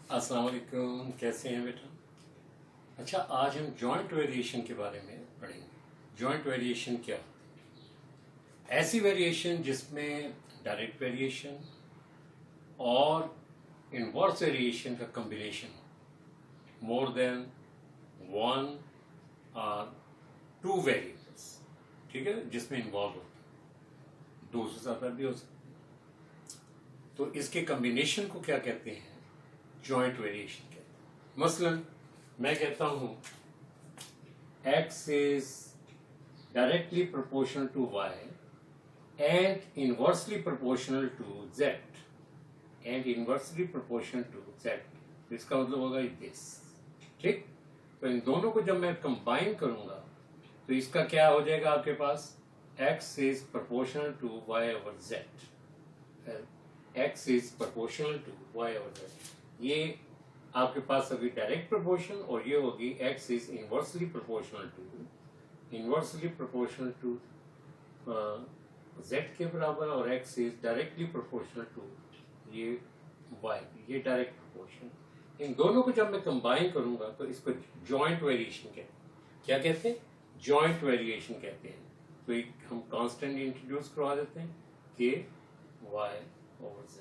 अस्सलाम वालेकुम, कैसे हैं बेटा? अच्छा, आज हम जॉइंट वेरिएशन के बारे में पढ़ेंगे। जॉइंट वेरिएशन क्या होती है? ऐसी वेरिएशन जिसमें डायरेक्ट वेरिएशन और इनवर्स वेरिएशन का कॉम्बिनेशन हो, मोर देन वन और टू वेरिएबल्स, ठीक है, जिसमें इन्वॉल्व होते हैं, दो से ज्यादा भी हो सकते हैं। तो इसके कॉम्बिनेशन को क्या कहते हैं? जॉइंट वेरिएशन कहते हैं। मसलन मैं कहता हूं x is directly proportional to y and inversely proportional to z and inversely proportional to z। इसका मतलब होगा दिस, ठीक। तो इन दोनों को जब मैं कंबाइन करूंगा तो इसका क्या हो जाएगा आपके पास? x is proportional to y over z। x is proportional to y over z, ये आपके पास अभी डायरेक्ट प्रोपोर्शन, और ये होगी x is inversely proportional to z के बराबर, और x is directly proportional to ये y, ये डायरेक्ट प्रोपोर्शन। इन दोनों को जब मैं कंबाइन करूंगा तो इसको जॉइंट वेरिएशन कहते हैं। क्या कहते हैं? जॉइंट वेरिएशन कहते हैं। तो एक हम कांस्टेंट इंट्रोड्यूस करवा देते हैं k y ओवर z,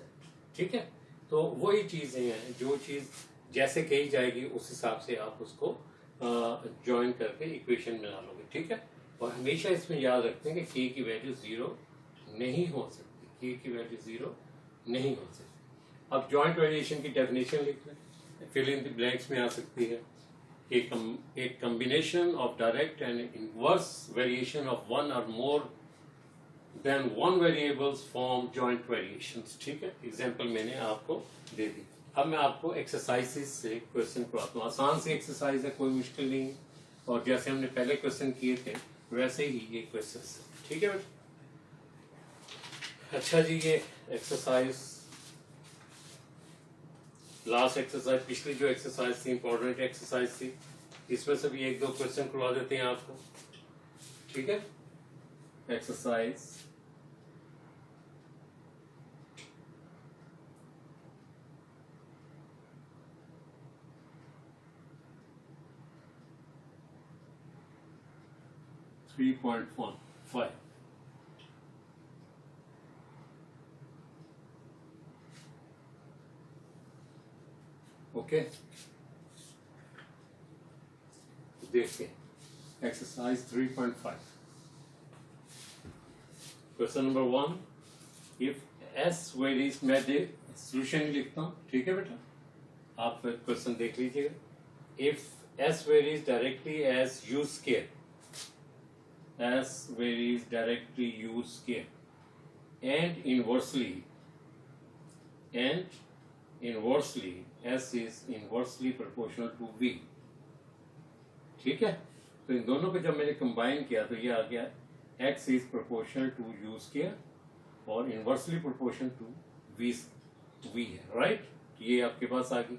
ठीक है। तो वही चीजें हैं, जो चीज जैसे कही जाएगी उस हिसाब से आप उसको ज्वाइन करके इक्वेशन मिला लोगे, ठीक है। और हमेशा इसमें याद रखते हैं कि k की वैल्यू जीरो नहीं हो सकती, k की वैल्यू जीरो नहीं हो सकती। अब जॉइंट वेरिएशन की डेफिनेशन लिख लें, फिल इन द ब्लैंक्स में आ सकती है। एक combination of direct and inverse variation of one or more than one variables form joint variations, ठीक है। एग्जांपल मैंने आपको दे दी। अब मैं आपको एक्सरसाइजेस से क्वेश्चन करवाता हूँ। आसान सी एक्सरसाइज है, कोई मुश्किल नहीं है, और जैसे हमने पहले क्वेश्चन किए थे वैसे ही ये क्वेश्चन है, ठीक है बेटा। अच्छा जी, ये एक्सरसाइज लास्ट एक्सरसाइज, पिछली जो एक्सरसाइज थी इंपॉर्टेंट एक्सरसाइज थी, इसमें से भी एक दो क्वेश्चन करवा देते हैं आपको, ठीक है। एक्सरसाइज 3.15। ओके, देखते हैं exercise 3.5। Question number 1, if s varies, मैं सोल्यूशन लिखता हूं, ठीक है बेटा, आप क्वेश्चन देख लीजिएगा। If s varies directly as u square, s varies directly u square and inversely s is inversely proportional to v, ठीक है। तो इन दोनों को जब मैंने कंबाइन किया तो ये आ गया x is proportional to u square और इनवर्सली प्रोपोर्शनल टू v है, राइट। ये आपके पास आ गई।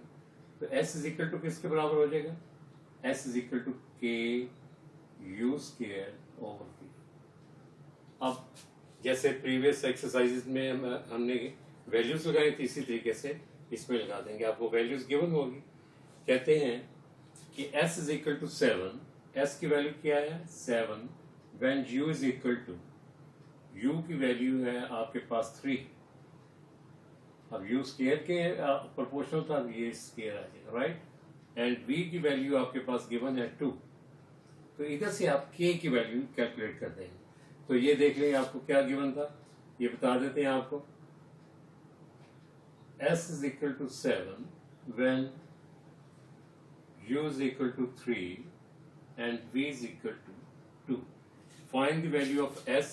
तो s इज इक्वल टू किसके बराबर हो जाएगा? s is equal to k u square over v। अब जैसे प्रीवियस एक्सरसाइजेस में हमने वैल्यूज लगाई थी, इसी तरीके से इसमें लगा देंगे। आपको वैल्यूज गिवन होगी। कहते हैं कि s is equal to 7, s की वैल्यू क्या है? 7, when u is equal to, u की वैल्यू है आपके पास 3। अब u स्क्वायर के प्रोपोर्शनल था, ये स्क्वायर आ जाएगा, राइट। एंड v की वैल्यू आपके पास गिवन है 2। तो इधर से आप k की वैल्यू कैलकुलेट कर देंगे। तो ये देख लेंगे आपको क्या गिवन था, ये बता देते हैं आपको। s is equal to 7 when u is equal to 3 and v is equal to 2. Find the value of s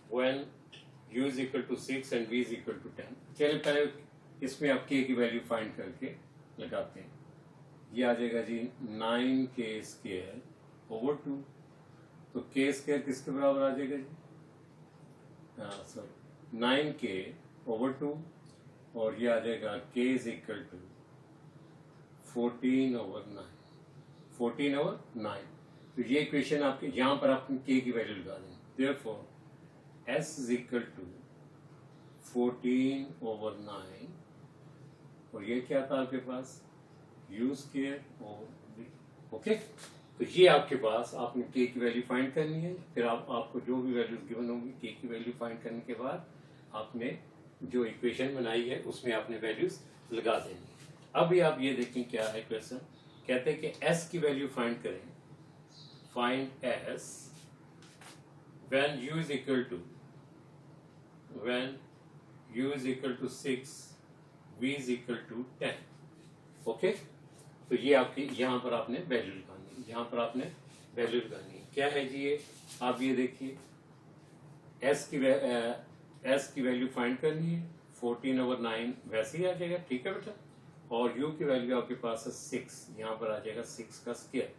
when u is equal to 6 and v is equal to 10. चलिए पहले इसमें आप k की वैल्यू फाइंड करके लगाते हैं। ये आ जाएगा जी 9k स्क्वायर ओवर 2। तो k स्क्वायर किसके बराबर आ जाएगा जी? हाँ सॉरी, 9k ओवर 2, और ये आ जाएगा k is equal to 14 over 9, 14 over 9। तो ये इक्वेशन आपके यहाँ पर आप k की वैल्यू लगा देंगे। Therefore s is equal to 14 over 9, और ये क्या था आपके पास u square over v। Okay, तो ये आपके पास आपने k की वैल्यू फाइंड करनी है, फिर आपको जो भी वैल्यूज गिवन होंगी k की वैल्यू फाइंड करने के बाद आपने जो इक्वेशन बनाई है उसमें आपने वैल्यूज लगा देनी। अभी आप ये देखें क्या है क्वेश्चन, कहते हैं कि s की वैल्यू फाइंड करें। Find s when u is equal to 6, v is equal to 10। Okay, तो ये आपकी यहाँ पर आपने वैल्यू लगानी है, यहाँ पर आपने वैल्यू लगानी है। क्या है जी ये, आप ये देखिए s की वैल्यू फाइंड करनी है, 14/9 वैसे ही आ जाएगा, ठीक है बेटा। और u की वैल्यू आपके पास है 6, यहाँ पर आ जाएगा 6 का स्क्वायर,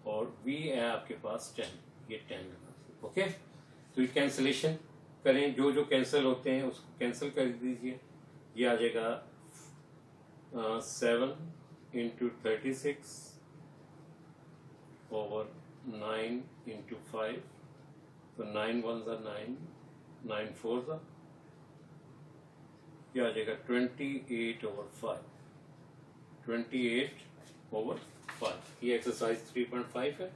और v है आपके पास 10, ये 10 लगा। ओके, तो ये कैंसिलेशन करें, जो जो कैंसिल होते हैं उसको कैंसिल कर दीजिए। ये आ जाएगा 7 × 36 ओवर 9 × 5, तो 9 1 ज़ा 9, 9 4 ज़ा, ये आ जाएगा 28/5, 28/5। ये एक्सरसाइज 3.5 है।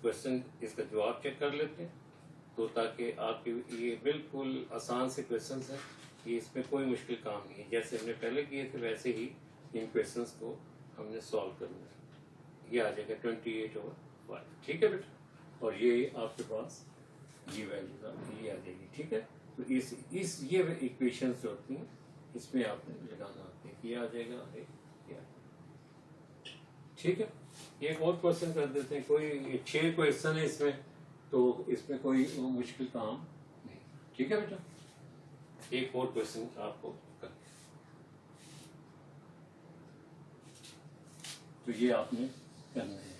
क्वेश्चन इसका जवाब चेक कर लेते हैं, तो ताकि आपके ये बिल्कुल आसान से क्वेश्चंस हैं, ये इसमें कोई मुश्किल काम नहीं है। जैसे हमने पहले किए थे वैसे ही इन क्वेश्चंस को हमने सॉल्व करना है। ये आ जाएगा 28/5, ठीक है बेटा। और ये आपके पास ये वैल्यू ये आ जाएगी, ठीक है। तो इस ये इक्वेशंस जो होती हैं इसमें आपने लगाना होता है, ये आ जाएगा, ठीक है। एक और क्वेश्चन कर देते हैं, कोई 6 क्वेश्चन है इसमें, तो इसमें कोई मुश्किल काम नहीं, ठीक है बेटा। एक और क्वेश्चन आपको कर, तो ये आपने करना है,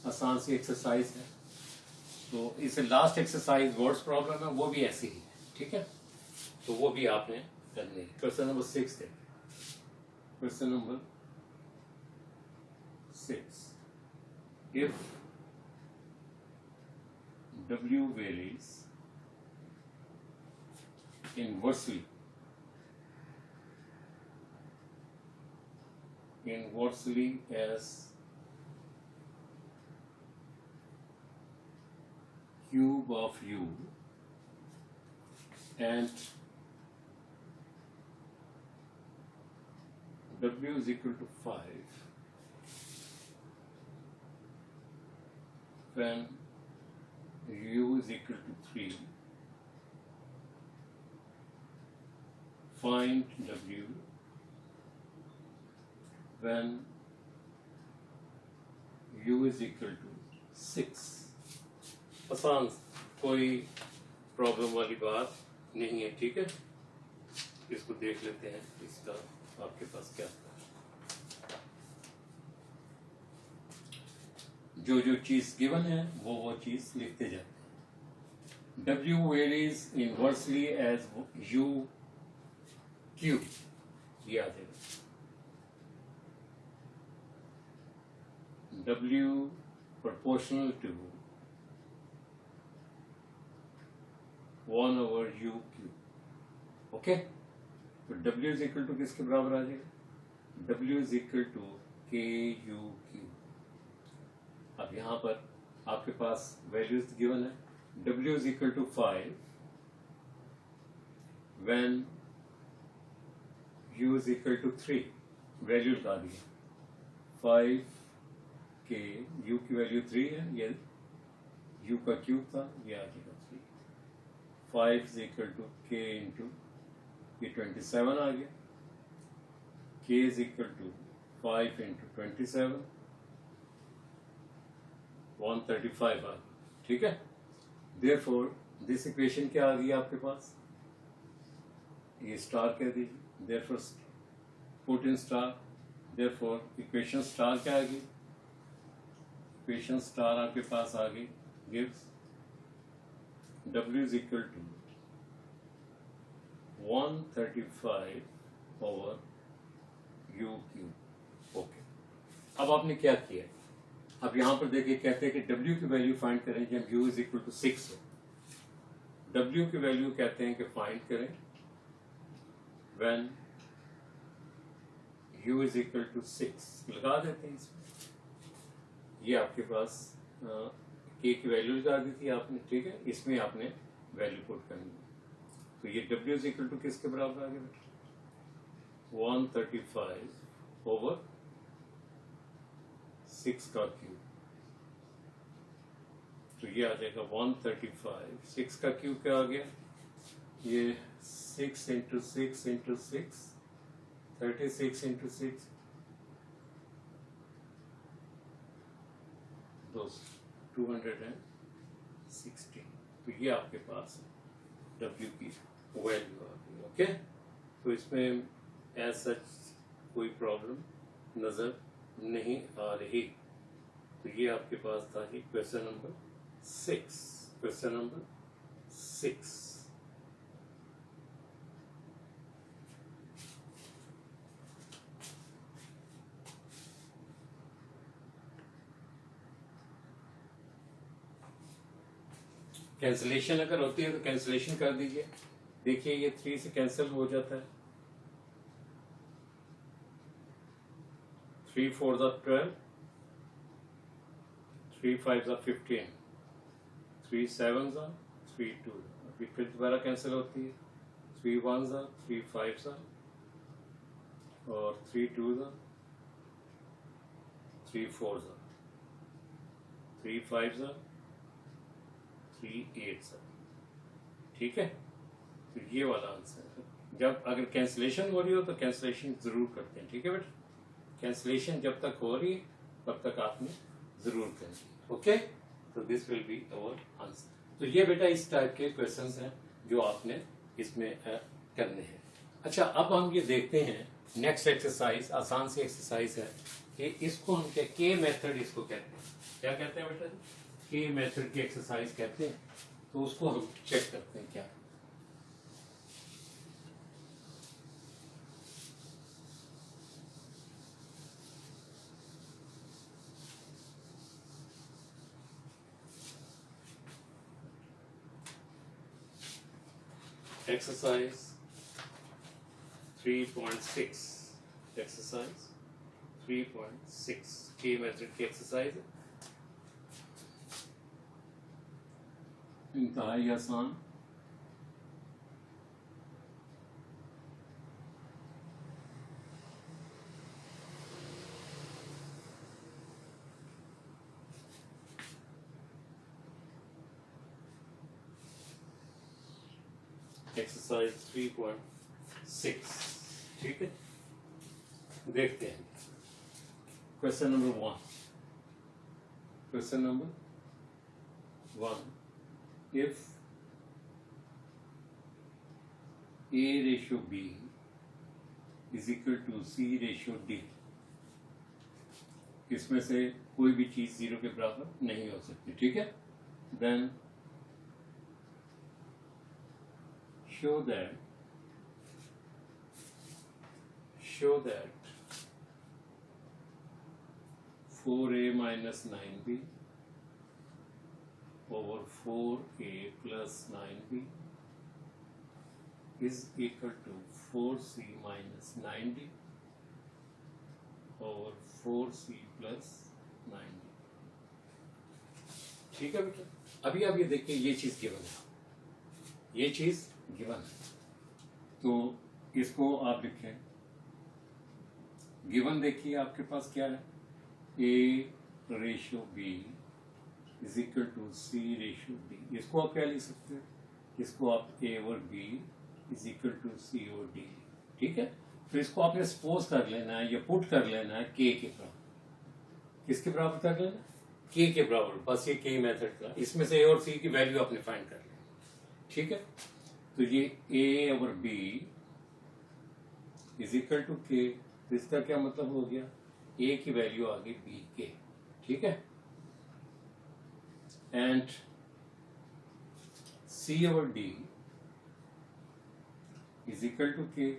आसान सी एक्सरसाइज है। तो इसे लास्ट एक्सरसाइज वर्ड्स प्रॉब्लम है, वो भी ऐसी ही है, ठीक है। तो वो भी आपने करनी है। क्वेश्चन नंबर 6 है, question number 6, if W varies inversely as cube of u and W is equal to 5, when u is equal to 3, find W when u is equal to 6। आसान, कोई प्रॉब्लम वाली बात नहीं है, ठीक है। इसको देख लेते हैं, इसका आपके पास क्या है। जो जो चीज गिवन है वो चीज लिखते जाते हैं। W varies inversely as u cube, ये आ जाएगा। W proportional to 1/u cube, okay. तो W is equal to किसके बराबर आ जाएगा, W is equal to KU cube। अब यहाँ पर आपके पास वैल्यूज गिवन है, W is equal to 5 when U is equal to 3, value लगा दी 5K, U की वैल्यू 3 है, ये U का क्यूब था, ये आ जाएगा 3। 5 is equal to K into, ये 27 आ गया, K is equal to 5 into 27, 135 आ गया, ठीक है। Therefore दिस इक्वेशन क्या आ गई आपके पास, ये स्टार कह दीजिए, therefore put in star, therefore equation star क्या आ गई, इक्वेशन स्टार आपके पास आ गई, gives W is equal to 135/u cube, okay. अब आपने क्या किया, अब यहां पर देखिए कहते हैं कि W की वैल्यू फाइंड करें जब U is equal to 6 हो। W की वैल्यू कहते हैं कि फाइंड करें when u is equal to 6 लगा देते हैं इसमें। ये आपके पास k की वैल्यू लगा दी थी आपने, ठीक है, इसमें आपने वैल्यू पुट करनी है। तो ये w इज इक्वल टू किसके बराबर आ गया बेटा? 135 ओवर 6 का क्यूब। तो ये आ जाएगा 135, 6 का क्यूब क्या आ गया? ये 6 इंटू 6 इंटू 6, 36 इंटू 6, 216। तो ये आपके पास W की वैल्यू आ गई। ओके, तो इसमें एज सच कोई प्रॉब्लम नजर नहीं आ रही। तो ये आपके पास था कि question number 6, question number 6। Cancellation अगर होती है तो कैंसिलेशन कर दीजिए। देखिए ये 3 से कैंसिल हो जाता है। 3 4 12, 3 5 15, 3 7 3 2। अभी फिर दोबारा कैंसिल होती है। 3 1 3 5 और 3 2 3 4 3 5 3 8। ठीक है, तो ये वाला आंसर है। जब अगर कैंसिलेशन हो रही हो तो कैंसिलेशन जरूर करते हैं, ठीक है बेटा। कैंसिलेशन जब तक हो रही है तब तक आपने जरूर करनी है। ओके, तो this will be our answer. तो ये बेटा इस टाइप के क्वेश्चंस हैं जो आपने इसमें करने हैं। अच्छा, अब हम ये देखते हैं नेक्स्ट एक्सरसाइज। आसान सी एक्सरसाइज है कि इसको हम क्या के मेथड इसको कहते हैं। क्या कहते हैं बेटा? के मेथड की एक्सरसाइज कहते हैं। तो उसको हम चेक करते हैं क्या। एक्सरसाइज 3.6, एक्सरसाइज 3.6 के मेथड की एक्सरसाइज है। इंतहाई आसान। एक्सरसाइज 3.6, ठीक है। देखते हैं question number 1। Question number 1, if A ratio B is equal to C ratio D, इसमें से कोई भी चीज 0 के बराबर नहीं हो सकती, ठीक है। Then show that 4A minus 9B over 4A plus 9B is equal to 4C minus 9D over 4C plus 9D। ठीक है बेटा, अभी आप ये देखिए, ये चीज गिवन है, ये चीज गिवन है। तो इसको आप लिखें। गिवन देखिए आपके पास क्या है, A ratio B is equal to C ratio D। इसको आप क्या लिख सकते हैं? इसको आप A और B is equal to C और D, ठीक है। तो इसको आपने सपोज कर लेना है या पुट कर लेना है K के बराबर। किसके बराबर कर लेना? K के बराबर। बस ये K मेथड का, इसमें से A और C की वैल्यू आपने फाइंड कर लेना, ठीक है। तो ये A और B is equal to K। तो इसका क्या मतलब हो गया? A की वैल्यू आ गई B के, ठीक है। एंड C और D is equal to K।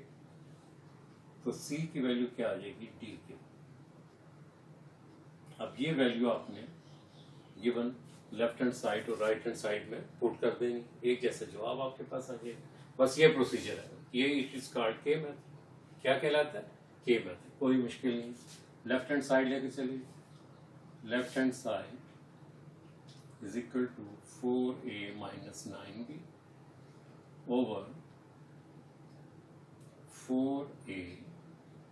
तो C की वैल्यू क्या आ जाएगी? D के। अब ये वैल्यू आपने गिवन लेफ्ट हैंड साइड और राइट हैंड साइड में पुट कर देंगे, एक जैसा जवाब आपके पास आ जाएगा। बस ये प्रोसीजर है, ये इट इज कॉल्ड के मेथड। क्या कहलाता है? के मेथड, कोई मुश्किल नहीं। लेफ्ट हैंड साइड लेके चलिए, left hand side is equal to 4a minus 9b over 4a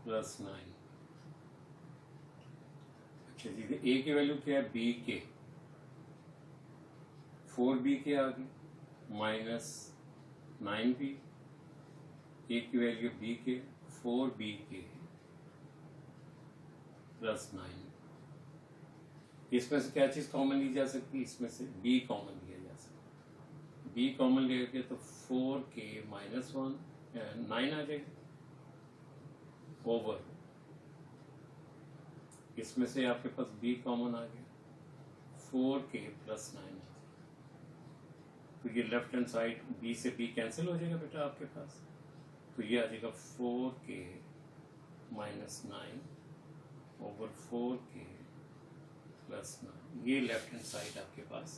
plus 9। अच्छा जी, a की वैल्यू क्या है, b के, 4b के आ गई माइनस 9b, a की वैल्यू b के 4b के प्लस 9। इसमें से क्या चीज कॉमन ली जा सकती है, इसमें से b कॉमन लिया जा सकता है। b कॉमन लेके तो 4k माइनस 1 9 आ जाएगा ओवर, इसमें से आपके पास b कॉमन आ गया 4k प्लस 9। तो ये लेफ्ट हैंड साइड b से b कैंसिल हो जाएगा बेटा आपके पास, तो ये आ जाएगा 4k minus 9 over 4k plus 9। ये लेफ्ट हैंड साइड आपके पास,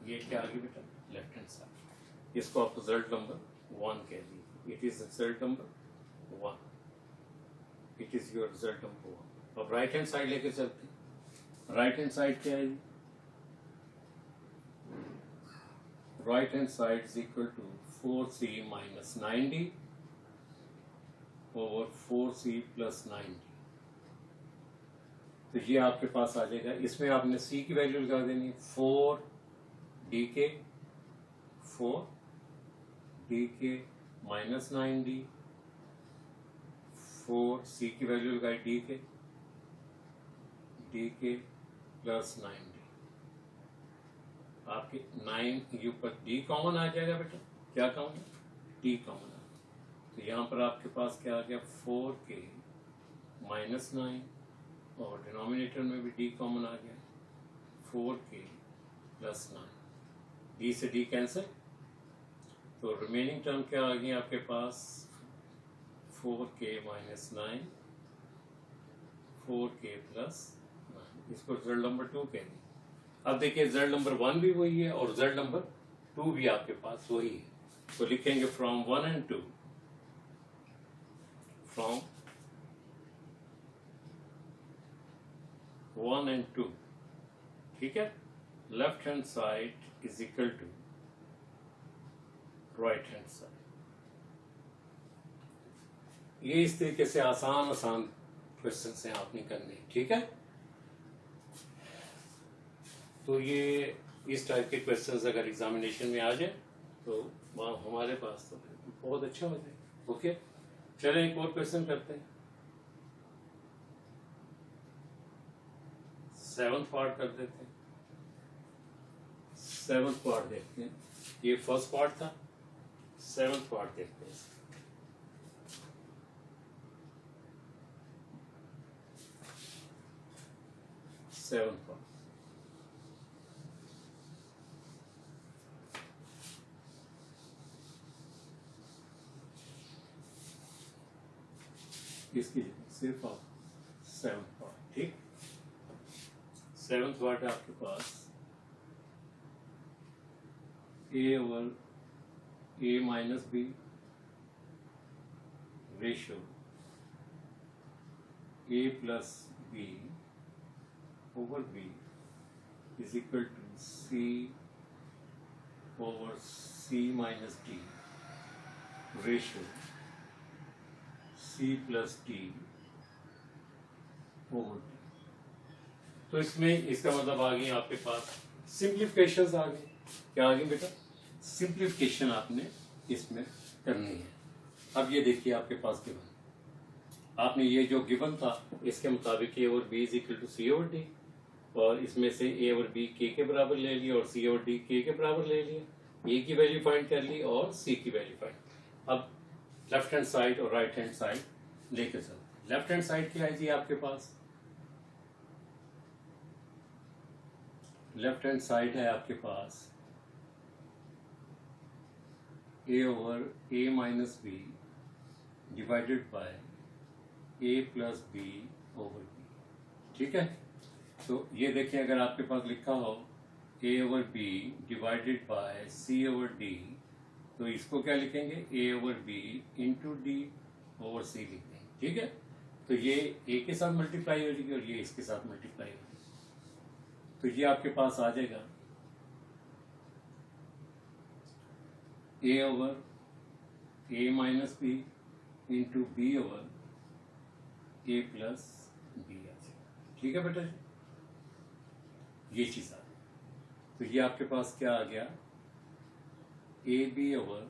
ये क्या आ गई बेटा, लेफ्ट हैंड साइड। इसको आप रिजल्ट नंबर 1 कह दीजिए, it is result number 1, it is your result number 1। अब राइट हैंड साइड लेके चलते हैं। राइट हैंड साइड क्या है, right hand side is equal to 4c minus 9d over 4c plus 9d। तो ये आपके पास आ जाएगा, इसमें आपने c की वैल्यू लगा देनी है 4d के माइनस 9d, 4c की वैल्यू लगाई d के प्लस 9d। आपके 9 के ऊपर d कॉमन आ जाएगा बेटा, क्या कॉमन है, d कॉमन आ। तो यहाँ पर आपके पास क्या आ गया 4k माइनस 9 और डिनोमिनेटर में भी d कॉमन आ गया 4k प्लस 9, d से d कैंसिल, तो रिमेनिंग टर्म क्या आ गई आपके पास 4k माइनस 9 4k प्लस 9। इसको रिजल्ट नंबर 2 कह दें। अब देखिए रिजल्ट नंबर 1 भी वही है और रिजल्ट नंबर 2 भी आपके पास वही है। तो लिखेंगे फ्रॉम 1 and 2, फ्रॉम 1 and 2, ठीक है। Left hand side is equal to right hand side. ये इस तरीके से आसान क्वेश्चन से आपने करने, ठीक है। तो ये इस टाइप के क्वेश्चंस अगर एग्जामिनेशन में आ जाए तो हमारे पास तो बहुत अच्छा हो जाए। ओके, चलें एक और क्वेश्चन करते हैं। 7th पार्ट कर देते हैं। 7th पार्ट देखते हैं, ये फर्स्ट पार्ट था, 7th पार्ट देखते हैं। सेवंथ पार्ट, इसकी सिर्फ आप 7th पार्ट, ठीक। 7th पार्ट है आपके पास a over a minus b ratio a plus b over b is equal to c over c minus d ratio c plus d over d। तो इसमें इसका मतलब आ गई आपके पास सिंप्लीफिकेशन आ गई। क्या आ गई बेटा, सिंप्लीफिकेशन आपने इसमें करनी है। अब ये देखिए आपके पास गिवन, आपने ये जो गिवन था इसके मुताबिक a और b is equal to c over d, और इसमें से a और b k के बराबर ले लिया और c और d k के बराबर ले लिया, a की वैल्यू फाइंड कर ली और c की वैल्यू फाइंड। अब लेफ्ट हैंड साइड और राइट हैंड साइड लेके चलो। लेफ्ट हैंड साइड क्या है जी आपके पास, लेफ्ट हैंड साइड है आपके पास a over a minus B divided by a plus b over b, ठीक है। तो ये देखिए अगर आपके पास लिखा हो a over b divided by c over d, तो इसको क्या लिखेंगे a over b into d over c लिख देंगे, ठीक है, तो ये ए के साथ मल्टीप्लाई हो जाएगी और ये इसके साथ मल्टीप्लाई हो जाएगी, तो ये आपके पास आ जाएगा A over A minus B into B over A plus B आ जाएगा। ठीक है बेटा जी, ये चीज आ गई। तो ये आपके पास क्या आ गया, A B over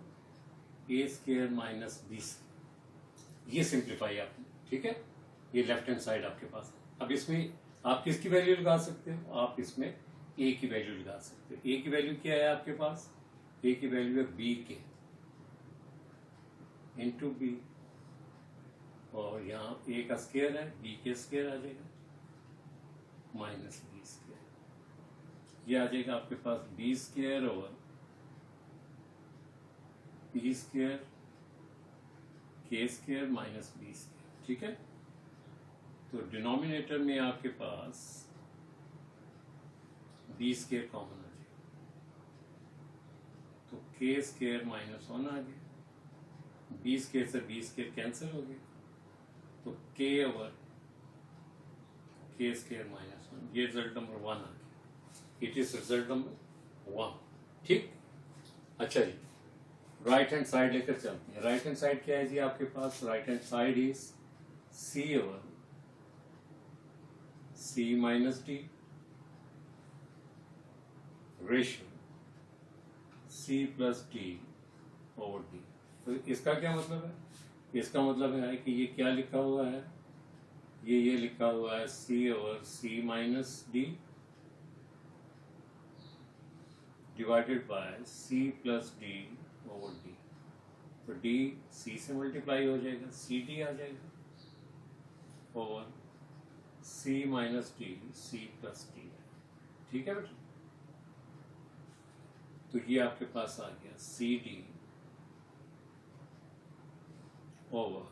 A square minus B square, ये सिंप्लीफाई आपने। ठीक है, ये लेफ्ट हैंड साइड आपके पास। अब इसमें आप किसकी वैल्यू लगा सकते हो, आप इसमें ए की वैल्यू लगा सकते हो। ए की वैल्यू क्या है आपके पास, ए की वैल्यू है बी के इंटू बी, और यहाँ ए का स्क्वायर है, बी के स्क्वायर आ जाएगा माइनस बी स्क्वायर, ये आ जाएगा आपके पास B square over B square K square minus B square. ठीक है, तो डिनोमिनेटर में आपके पास बी स्क्वायर कॉमन आ जाएगा, तो के स्क्वायर माइनस 1 आ गया, बी स्क्वायर से बी स्क्वायर कैंसिल हो गया, तो के ओवर के स्क्वायर माइनस 1, ये रिजल्ट नंबर 1 आ गया। It is result number 1। ठीक, अच्छा जी, राइट हैंड साइड लेकर चलते हैं। राइट हैंड साइड क्या है जी आपके पास, right hand side is C over C minus D ratio C plus D over D. तो इसका क्या मतलब है, इसका मतलब है कि ये क्या लिखा हुआ है, ये लिखा हुआ है C over C minus D divided by C plus D over D. तो डी सी से मल्टीप्लाई हो जाएगा, सी डी आ जाएगा और C minus D C plus D. ठीक है बेटा, तो ये आपके पास आ गया C D over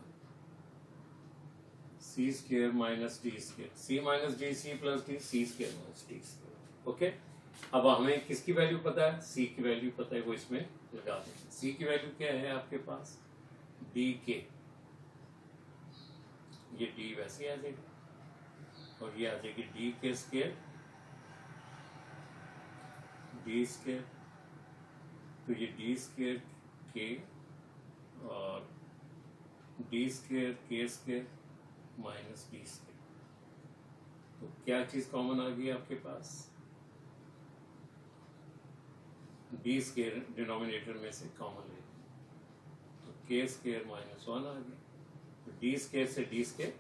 C square minus D square, C minus D C plus D C square minus D square. Okay, अब हमें किसकी वैल्यू पता है, सी की वैल्यू पता है, वो इसमें लगा देंगे। सी की वैल्यू क्या है आपके पास, डी के, ये डी वैसे आ जाएगी और ये आ जाएगी डी के स्क्वायर डी स्क्वायर, तो ये डी स्क्वायर के और D square K square minus D square. तो क्या चीज कॉमन आ गई आपके पास, डी स्क्वायर डिनोमिनेटर में से कॉमन ले, तो के स्क्वायर माइनस 1 आ गया, तो डी स्क्वायर से डी स्क्वायर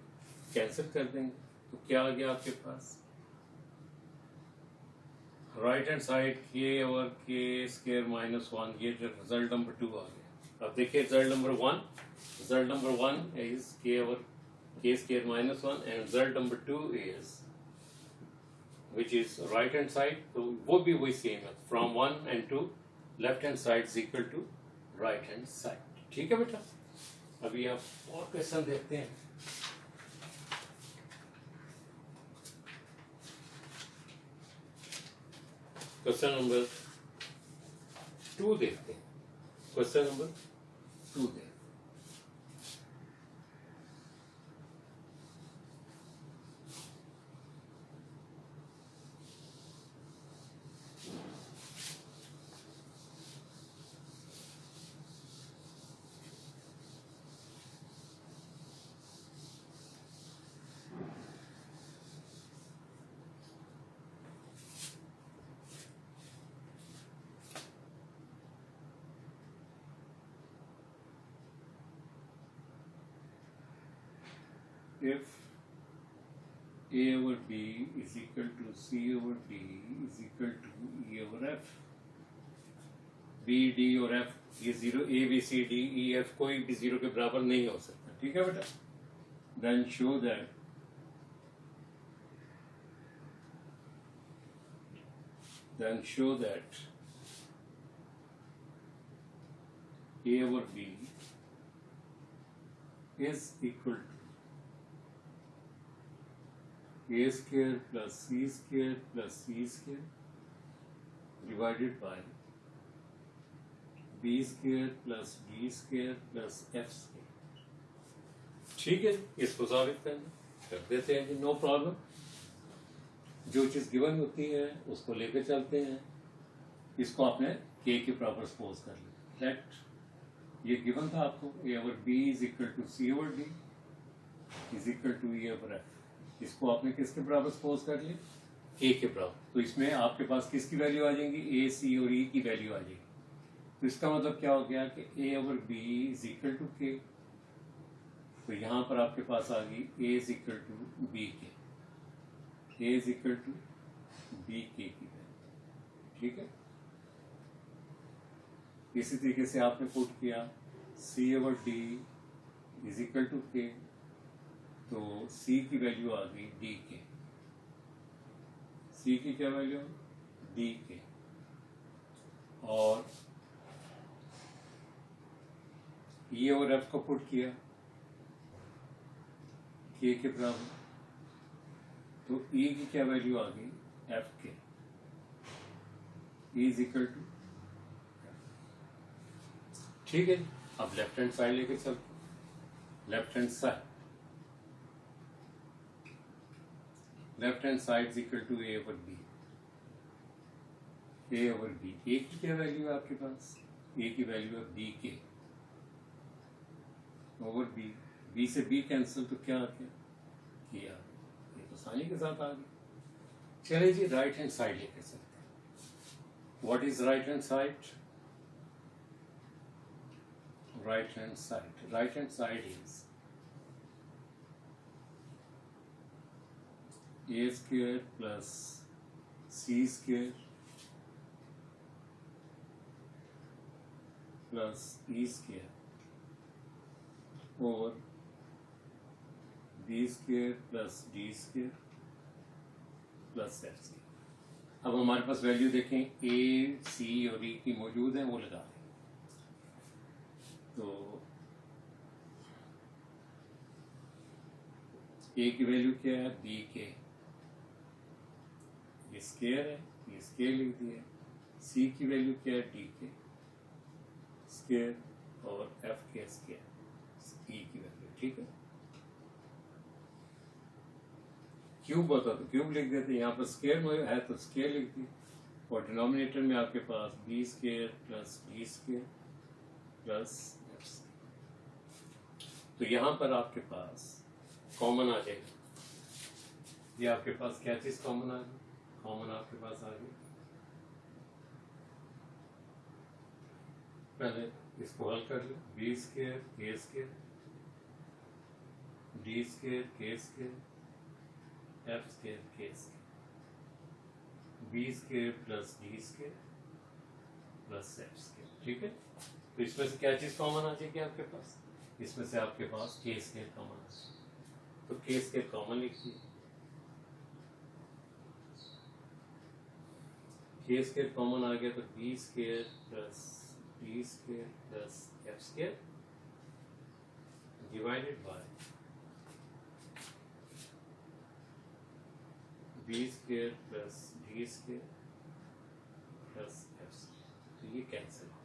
कैंसिल कर देंगे, तो क्या आ गया आपके पास, राइट हैंड साइड के और के स्क्वायर माइनस 1, ये रिजल्ट नंबर 2 आ गया। अब देखिए result number 1, result number 1 is के और के square minus 1 and result number 2 is which is right hand side, तो वो भी वही सेम है, from 1 and 2 left hand side is equal to right hand side। ठीक है बेटा, अभी आप और क्वेश्चन देखते हैं। क्वेश्चन नंबर 2 देखते हैं, क्वेश्चन नंबर 2 देखते हैं। If A over B is equal to C over D is equal to E over F, B, D और F ये zero, A, B, C, D, E, F कोई भी जीरो के बराबर नहीं हो सकता। ठीक है बेटा, then show that A over B is equal to A square plus C square plus C square divided by B square plus D square plus F square। ठीक है, इसको साबित करना कर देते हैं जी, नो प्रॉब्लम। जो चीज गिवन होती है उसको लेकर चलते हैं। इसको आपने के के बराबर सपोज कर लिया। लेट ये गिवन था आपको A over B is equal to C over D is equal to A over F. इसको आपने किसके बराबर सपोज कर लिया? ए के बराबर। तो इसमें आपके पास किसकी वैल्यू आ जाएंगी? ए, सी और ई की वैल्यू आ जाएगी। तो इसका मतलब क्या हो गया कि A over B is equal to K. तो यहां पर आपके पास आ गई A is equal to B K, A is equal to B K की वैल्यू। ठीक है, इसी तरीके से आपने पुट किया C over D is equal to K, तो सी की वैल्यू आ गई डी के। सी की क्या वैल्यू? डी के। और ये और एफ को पुट किया के बराबर, तो ई की क्या वैल्यू आ गई? एफ के। ई इज इक्वल टू, ठीक है। अब लेफ्ट हैंड साइड लेके चल, left hand side, left hand side is equal to A over B. A over B, A की क्या वैल्यू है आपके पास? ए की वैल्यू है बी के ओवर बी। बी से बी कैंसिल, तो क्या आ गया? किया। ये तो आसानी के साथ आ गया। चलिए जी, राइट हैंड साइड लेके चलते हैं। What is right hand side? right hand side is a square plus c square plus e square over b square plus d square plus f square। अब हमारे पास वैल्यू देखें, a, c और e की मौजूद है, वो लगा दें। तो ए की वैल्यू क्या है? बी के। ये स्केयर है, ये स्केयर लिख दिया। सी की वैल्यू क्या है? डी के स्केयर और एफ के स्केयर, ई की वैल्यू। ठीक है, क्यूब होता तो क्यूब लिख देते, यहाँ पर स्केयर में है तो स्केयर लिख दी। और डिनोमिनेटर में आपके पास B square plus D square plus F square. तो यहाँ पर आपके पास कॉमन आ जाएगा। ये आपके पास क्या चीज कॉमन आ गई? कॉमन आपके पास आ गई। पहले इसको हल कर लो। बी स्केयर के स्केयर डी स्केयर के स्केयर एफ स्केयर के square, B square plus D square plus F square. ठीक है, तो इसमें से क्या चीज कॉमन आ जाएगी आपके पास? इसमें से आपके पास के स्केयर कॉमन आ जाएगी। तो के स्केयर कॉमन लिखिए। के स्केयर कॉमन आ गया तो B square plus D square plus F square divided by B square plus D square plus F square. तो ये कैंसिल हो,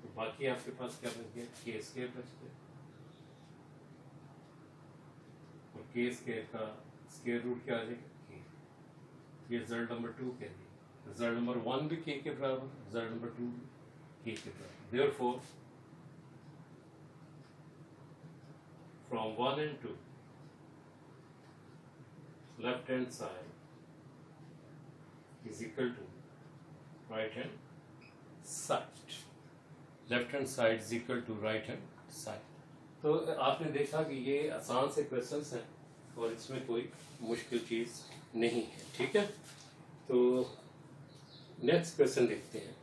तो बाकी आपके पास क्या बच गया? के स्केयर बच गया। और के स्केयर का स्केयर रूट क्या आ जाएगा? ये रिजल्ट नंबर 2 के लिए। रिजल्ट नंबर 1 भी के बराबर, रिजल्ट नंबर 2 भी के बराबर। Therefore from 1 and 2 left hand side is equal to right hand side। Left hand side is equal to right hand side. तो आपने देखा कि ये आसान से क्वेश्चंस हैं और इसमें कोई मुश्किल चीज नहीं है। ठीक है, तो नेक्स्ट क्वेश्चन देखते हैं।